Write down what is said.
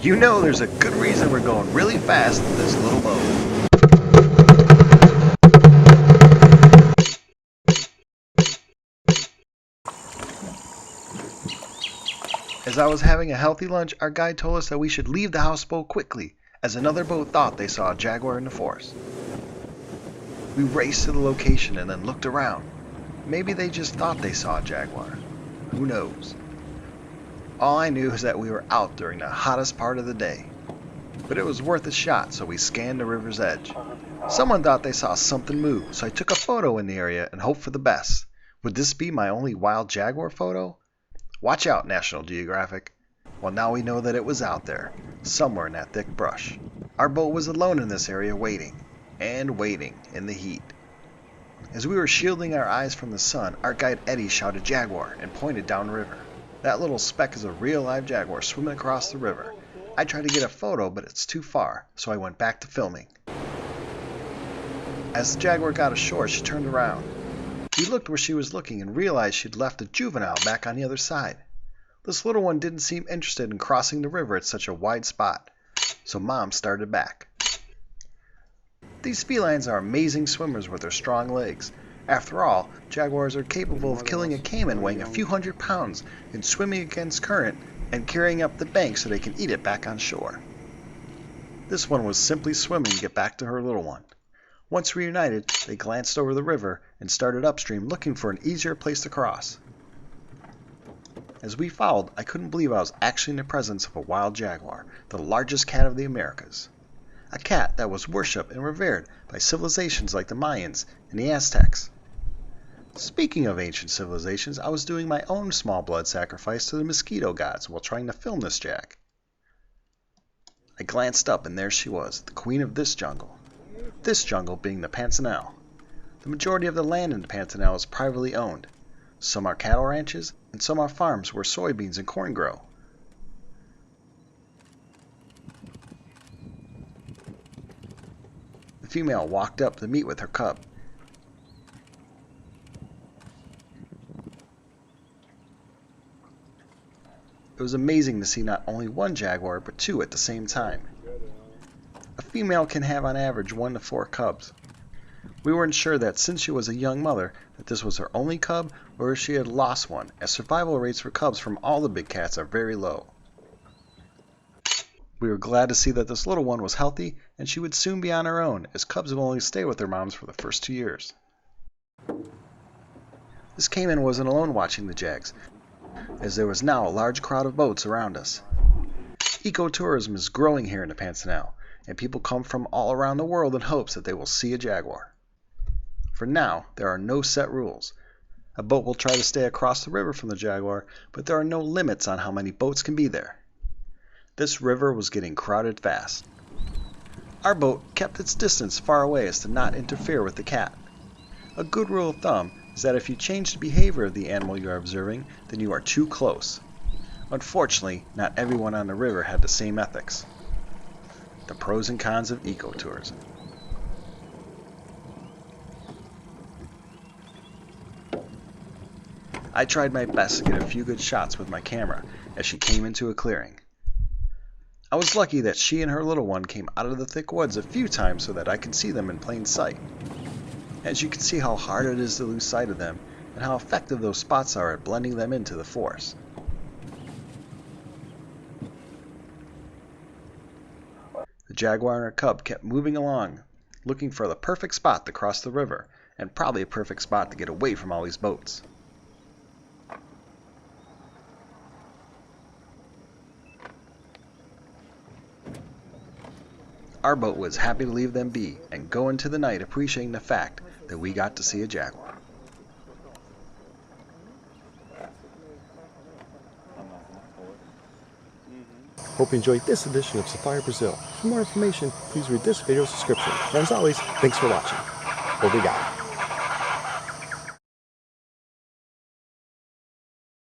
You know there's a good reason we're going really fast in this little boat. As I was having a healthy lunch, our guide told us that we should leave the houseboat quickly, as another boat thought they saw a jaguar in the forest. We raced to the location and then looked around. Maybe they just thought they saw a jaguar. Who knows? All I knew is that we were out during the hottest part of the day. But it was worth a shot, so we scanned the river's edge. Someone thought they saw something move, so I took a photo in the area and hoped for the best. Would this be my only wild jaguar photo? Watch out, National Geographic. Well, now we know that it was out there, somewhere in that thick brush. Our boat was alone in this area waiting, and waiting in the heat. As we were shielding our eyes from the sun, our guide Eddie shouted jaguar and pointed downriver. That little speck is a real live jaguar swimming across the river. I tried to get a photo, but it's too far, so I went back to filming. As the jaguar got ashore, she turned around. We looked where she was looking and realized she'd left a juvenile back on the other side. This little one didn't seem interested in crossing the river at such a wide spot, so Mom started back. These felines are amazing swimmers with their strong legs. After all, jaguars are capable of killing a caiman weighing a few hundred pounds and swimming against current and carrying up the bank so they can eat it back on shore. This one was simply swimming to get back to her little one. Once reunited, they glanced over the river and started upstream looking for an easier place to cross. As we followed, I couldn't believe I was actually in the presence of a wild jaguar, the largest cat of the Americas. A cat that was worshipped and revered by civilizations like the Mayans and the Aztecs. Speaking of ancient civilizations, I was doing my own small blood sacrifice to the mosquito gods while trying to film this jag. I glanced up and there she was, the queen of this jungle. This jungle being the Pantanal. The majority of the land in the Pantanal is privately owned. Some are cattle ranches, and some are farms where soybeans and corn grow. The female walked up to meet with her cub. It was amazing to see not only one jaguar, but two at the same time. A female can have on average 1 to 4 cubs. We weren't sure that since she was a young mother, that this was her only cub or if she had lost one, as survival rates for cubs from all the big cats are very low. We were glad to see that this little one was healthy and she would soon be on her own, as cubs will only stay with their moms for the first 2 years. This caiman wasn't alone watching the jags, as there was now a large crowd of boats around us. Ecotourism is growing here in the Pantanal, and people come from all around the world in hopes that they will see a jaguar. For now, there are no set rules. A boat will try to stay across the river from the jaguar, but there are no limits on how many boats can be there. This river was getting crowded fast. Our boat kept its distance far away as to not interfere with the cat. A good rule of thumb is that if you change the behavior of the animal you are observing, then you are too close. Unfortunately, not everyone on the river had the same ethics. The pros and cons of ecotourism. I tried my best to get a few good shots with my camera as she came into a clearing. I was lucky that she and her little one came out of the thick woods a few times so that I could see them in plain sight. As you can see how hard it is to lose sight of them and how effective those spots are at blending them into the forest. The jaguar and her cub kept moving along, looking for the perfect spot to cross the river, and probably a perfect spot to get away from all these boats. Our boat was happy to leave them be and go into the night appreciating the fact that we got to see a jaguar. Hope you enjoyed this edition of Safari Brazil. For more information, please read this video's description. And as always, thanks for watching. Obrigado.